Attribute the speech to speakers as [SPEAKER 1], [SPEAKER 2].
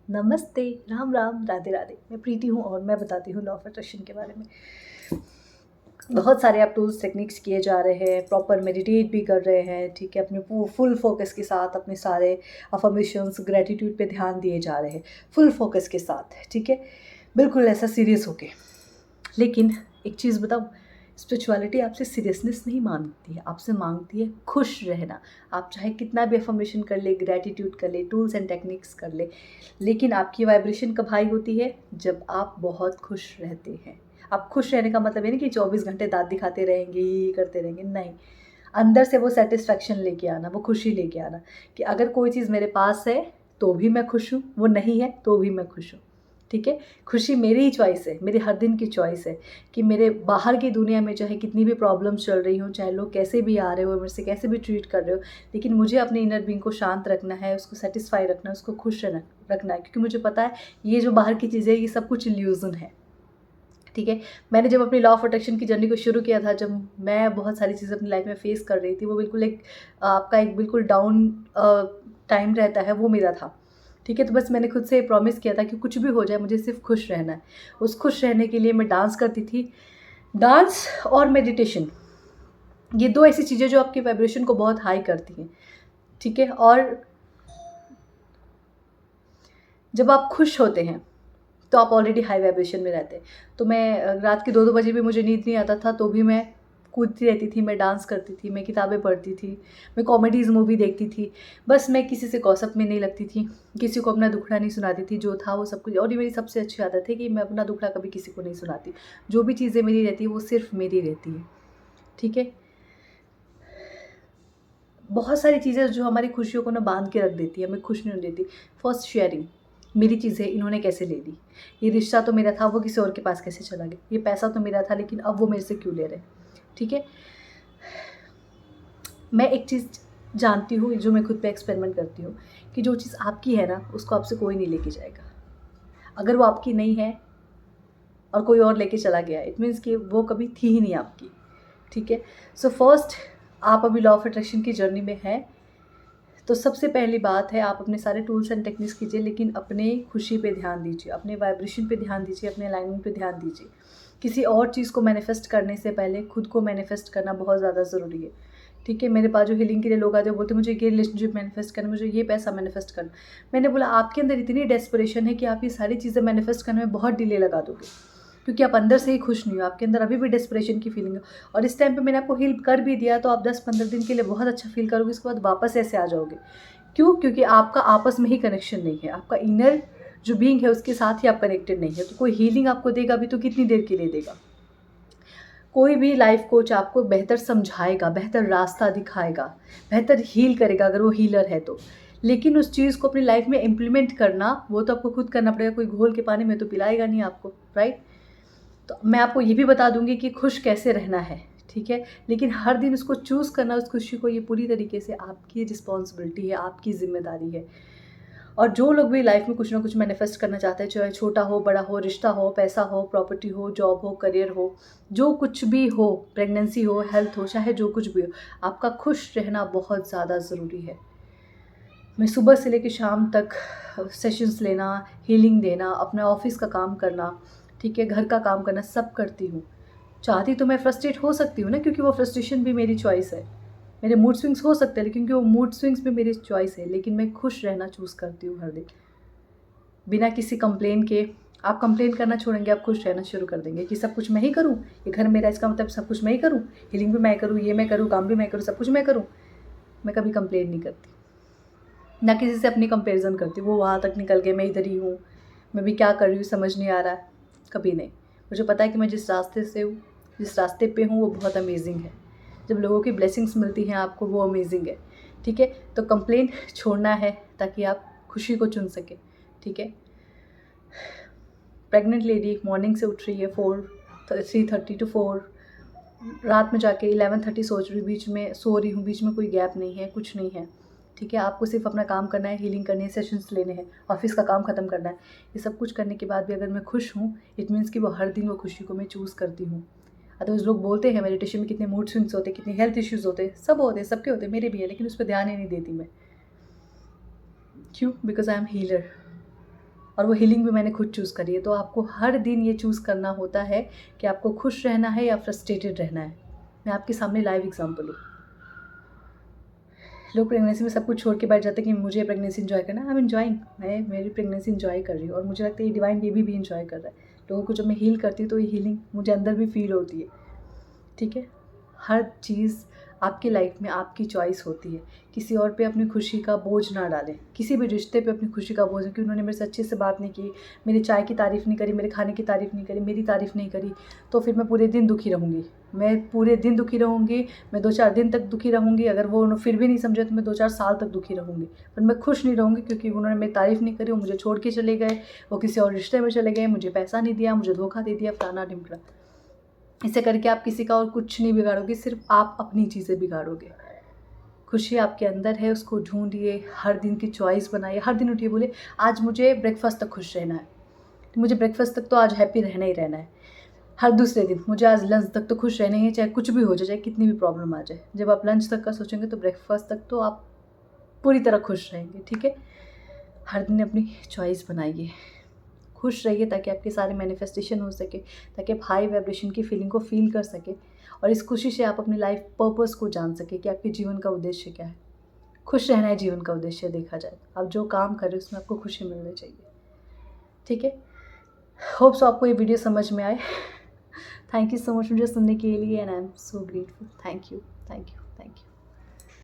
[SPEAKER 1] नमस्ते, राम राम, राधे राधे। मैं प्रीति हूँ और मैं बताती हूँ लॉ ऑफ अट्रैक्शन के बारे में। बहुत सारे आप टूल्स टेक्निक्स किए जा रहे हैं, प्रॉपर मेडिटेट भी कर रहे हैं, ठीक है। अपने फुल फोकस के साथ अपने सारे अफर्मेशंस, ग्रेटिट्यूड पे ध्यान दिए जा रहे हैं, फुल फोकस के साथ, ठीक है। बिल्कुल ऐसा सीरियस होके। लेकिन एक चीज़ बताऊँ, स्पिरिचुअलिटी आपसे सीरियसनेस नहीं मांगती है, आपसे मांगती है खुश रहना। आप चाहे कितना भी अफर्मेशन कर ले, ग्रेटिट्यूड कर ले, टूल्स एंड टेक्निक्स कर ले, लेकिन आपकी वाइब्रेशन कब हाई होती है? जब आप बहुत खुश रहते हैं। आप खुश रहने का मतलब ये नहीं कि 24 घंटे दाँत दिखाते रहेंगे, ये करते रहेंगे, नहीं। अंदर से वो सैटिस्फैक्शन लेके आना, वो खुशी लेके आना कि अगर कोई चीज़ मेरे पास है तो भी मैं खुश हूँ, वो नहीं है तो भी मैं खुश हूँ, ठीक है। खुशी मेरी ही चॉइस है, मेरी हर दिन की चॉइस है कि मेरे बाहर की दुनिया में चाहे कितनी भी प्रॉब्लम्स चल रही हों, चाहे लोग कैसे भी आ रहे हो, मेरे से कैसे भी ट्रीट कर रहे हो, लेकिन मुझे अपने इनर बीइंग को शांत रखना है, उसको सेटिस्फाई रखना है, उसको खुश रखना है, क्योंकि मुझे पता है ये जो बाहर की चीज़ें, ये सब कुछ इल्यूज़न है, ठीक है। मैंने जब अपनी लॉ ऑफ अट्रैक्शन की जर्नी को शुरू किया था, जब मैं बहुत सारी चीज़ें अपनी लाइफ में फेस कर रही थी, वो बिल्कुल एक आपका एक बिल्कुल डाउन टाइम रहता है, वो मेरा था, ठीक है। तो बस मैंने खुद से प्रॉमिस किया था कि कुछ भी हो जाए मुझे सिर्फ खुश रहना है। उस खुश रहने के लिए मैं डांस करती थी। डांस और मेडिटेशन, ये दो ऐसी चीज़ें जो आपकी वाइब्रेशन को बहुत हाई करती हैं, ठीक है। और जब आप खुश होते हैं तो आप ऑलरेडी हाई वाइब्रेशन में रहते हैं। तो मैं रात के 2-2 बजे भी मुझे नींद नहीं आता था, तो भी मैं कूदती रहती थी, मैं डांस करती थी, मैं किताबें पढ़ती थी, मैं कॉमेडीज़ मूवी देखती थी। बस मैं किसी से गॉसिप में नहीं लगती थी, किसी को अपना दुखड़ा नहीं सुनाती थी, जो था वो सब कुछ। और ये मेरी सबसे अच्छी आदत है कि मैं अपना दुखड़ा कभी किसी को नहीं सुनाती। जो भी चीज़ें मेरी रहती है वो सिर्फ मेरी रहती है, ठीक है। बहुत सारी चीज़ें जो हमारी खुशियों को ना बांध के रख देती है, हमें खुश नहीं होने देती। फर्स्ट शेयरिंग, मेरी चीज़ें इन्होंने कैसे ले ली, ये रिश्ता तो मेरा था, वो किसी और के पास कैसे चला गया, ये पैसा तो मेरा था लेकिन अब वो मेरे से क्यों ले रहे हैं, ठीक है। मैं एक चीज़ जानती हूँ, जो मैं खुद पे एक्सपेरिमेंट करती हूँ, कि जो चीज़ आपकी है ना, उसको आपसे कोई नहीं लेके जाएगा। अगर वो आपकी नहीं है और कोई और लेके चला गया, इट मीन्स कि वो कभी थी ही नहीं आपकी, ठीक है। सो फर्स्ट, आप अभी लॉ ऑफ अट्रैक्शन की जर्नी में हैं, तो सबसे पहली बात है, आप अपने सारे टूल्स एंड टेक्निक्स कीजिए, लेकिन अपने खुशी पे ध्यान दीजिए, अपने वाइब्रेशन पे ध्यान दीजिए, अपने अलाइनमेंट पे ध्यान दीजिए। किसी और चीज़ को मैनिफेस्ट करने से पहले खुद को मैनिफेस्ट करना बहुत ज़्यादा ज़रूरी है, ठीक है। मेरे पास जो हीलिंग के लिए लोग आते हैं, बोलते हैं मुझे ये रिलेशनशिप मैनिफेस्ट करना, मुझे ये पैसा मैनिफेस्ट करना। मैंने बोला आपके अंदर इतनी डेस्परेशन है कि आप ये सारी चीज़ें मैनिफेस्ट करने में बहुत डिले लगा दोगे, क्योंकि आप अंदर से ही खुश नहीं हो, आपके अंदर अभी भी डेस्परेशन की फीलिंग है। और इस टाइम पे मैंने आपको हील कर भी दिया, तो आप 10-15 दिन के लिए बहुत अच्छा फील करोगे, उसके बाद वापस ऐसे आ जाओगे। क्यों? क्योंकि आपका आपस में ही कनेक्शन नहीं है, आपका इनर जो बीइंग है उसके साथ ही आप कनेक्टेड नहीं है। तो कोई हीलिंग आपको देगा भी तो कितनी देर के लिए देगा? कोई भी लाइफ कोच आपको बेहतर समझाएगा, बेहतर रास्ता दिखाएगा, बेहतर हील करेगा अगर वो हीलर है तो। लेकिन उस चीज़ को अपनी लाइफ में इम्प्लीमेंट करना, वो तो आपको खुद करना पड़ेगा, कोई घोल के पानी में तो पिलाएगा नहीं आपको, राइट? तो मैं आपको ये भी बता दूँगी कि खुश कैसे रहना है, ठीक है? लेकिन हर दिन उसको चूज़ करना, उस खुशी को, ये पूरी तरीके से आपकी रिस्पॉन्सिबिलिटी है, आपकी ज़िम्मेदारी है। और जो लोग भी लाइफ में कुछ ना कुछ मैनिफेस्ट करना चाहते हैं, चाहे छोटा हो, बड़ा हो, रिश्ता हो, पैसा हो, प्रॉपर्टी हो, जॉब हो, करियर हो, जो कुछ भी हो, प्रेगनेंसी हो, हेल्थ हो, चाहे जो कुछ भी हो, आपका खुश रहना बहुत ज़्यादा ज़रूरी है। मैं सुबह से लेकर शाम तक सेशंस लेना, हीलिंग देना, अपना ऑफिस का काम करना, ठीक है, घर का काम करना, सब करती हूँ। चाहती तो मैं फ्रस्ट्रेट हो सकती हूँ ना, क्योंकि वो फ्रस्ट्रेशन भी मेरी चॉइस है। मेरे मूड स्विंग्स हो सकते हैं, लेकिन क्योंकि वो मूड स्विंग्स भी मेरी चॉइस है, लेकिन मैं खुश रहना चूज़ करती हूँ हर दिन, बिना किसी कंप्लेन के। आप कंप्लेन करना छोड़ेंगे, आप खुश रहना शुरू कर देंगे कि सब कुछ मैं ही करूँ, ये घर मेरा, इसका मतलब सब कुछ मैं ही करूँ, हीलिंग भी मैं करूँ, ये मैं करूँ, काम भी मैं करूँ, सब कुछ मैं करूँ। मैं कभी कंप्लेन नहीं करती, ना किसी से अपनी कंपैरिजन करती हूँ, वो वहाँ तक निकल गए, मैं इधर ही हूँ, मैं भी क्या कर रही हूँ समझ नहीं आ रहा है, कभी नहीं। मुझे पता है कि मैं जिस रास्ते से हूँ, जिस रास्ते पे हूँ, वो बहुत अमेजिंग है। जब लोगों की ब्लेसिंग्स मिलती हैं आपको, वो अमेजिंग है, ठीक है। तो कंप्लेंट छोड़ना है ताकि आप खुशी को चुन सकें, ठीक है। प्रेग्नेंट लेडी मॉर्निंग से उठ रही है 3:30 to 4, रात में जाके 11:30 सोच रही हूँ, बीच में सो रही हूँ, बीच में कोई गैप नहीं है, कुछ नहीं है, ठीक है। आपको सिर्फ अपना काम करना है, हीलिंग करनी है, सेशंस लेने हैं, ऑफिस का काम ख़त्म करना है। ये सब कुछ करने के बाद भी अगर मैं खुश हूँ, इट मीन्स कि वो हर दिन वो खुशी को मैं चूज़ करती हूँ। अदरवाइज़ लोग बोलते हैं मेडिटेशन में कितने मूड स्विंग्स होते हैं, कितने हेल्थ इश्यूज़ होते हैं, सब होते हैं, सबके होते हैं, मेरे भी है, लेकिन उस पर ध्यान ही नहीं देती मैं। क्यों? Because I am healer. और वो हीलिंग भी मैंने खुद चूज़ करी है। तो आपको हर दिन ये चूज़ करना होता है कि आपको खुश रहना है या फ्रस्ट्रेटेड रहना है। मैं आपके सामने लाइव एग्जांपल हूँ। लोग प्रेगनेंसी में सब कुछ छोड़ के बैठ जाते हैं कि मुझे प्रेगनेंसी एंजॉय करना है। आई एम एंजॉइंग, मैं मेरी प्रेगनेंसी एंजॉय कर रही हूँ और मुझे लगता है ये डिवाइन बेबी भी एंजॉय कर रहा है। लोगों को जब मैं हील करती हूँ तो ये हीलिंग मुझे अंदर भी फील होती है। ठीक है, हर चीज़ आपकी लाइफ में आपकी चॉइस होती है। किसी और पे अपनी खुशी का बोझ ना डालें, किसी भी रिश्ते पे अपनी खुशी का बोझ, कि उन्होंने मेरे से अच्छे से बात नहीं की, मेरी चाय की तारीफ़ नहीं करी, मेरे खाने की तारीफ़ नहीं करी, मेरी तारीफ़ नहीं करी, तो फिर मैं पूरे दिन दुखी रहूँगी। मैं पूरे दिन दुखी रहूँगी, मैं 2-4 दिन तक दुखी रहूँगी। अगर वो फिर भी नहीं समझे तो मैं 2-4 साल तक दुखी रहूँगी। पर मैं खुश नहीं रहूँगी क्योंकि उन्होंने मेरी तारीफ़ नहीं करी, वो मुझे छोड़ के चले गए, वो किसी और रिश्ते में चले गए, मुझे पैसा नहीं दिया, मुझे धोखा दे दिया, फलाना ढिमकड़ा। इसे करके आप किसी का और कुछ नहीं बिगाड़ोगे, सिर्फ आप अपनी चीज़ें बिगाड़ोगे। खुशी आपके अंदर है, उसको ढूंढिए, हर दिन की चॉइस बनाइए। हर दिन उठिए, बोले आज मुझे ब्रेकफास्ट तक खुश रहना है, तो मुझे ब्रेकफास्ट तक तो आज हैप्पी रहना ही रहना है। हर दूसरे दिन मुझे आज लंच तक तो खुश रहना ही है, चाहे कुछ भी हो जाए, चाहे कितनी भी प्रॉब्लम आ जाए। जब आप लंच तक का सोचेंगे तो ब्रेकफास्ट तक तो आप पूरी तरह खुश रहेंगे। ठीक है, हर दिन अपनी चॉइस बनाइए, खुश रहिए ताकि आपके सारे मैनिफेस्टेशन हो सके, ताकि आप हाई वाइब्रेशन की फीलिंग को फील कर सके और इस खुशी से आप अपनी लाइफ पर्पस को जान सके कि आपके जीवन का उद्देश्य क्या है। खुश रहना है जीवन का उद्देश्य देखा जाए। आप जो काम कर रहे हो उसमें आपको खुशी मिलनी चाहिए। ठीक है, होप सो आपको ये वीडियो समझ में आए। थैंक यू सो मच मुझे सुनने के लिए and I am so grateful. Thank you, thank you, thank you.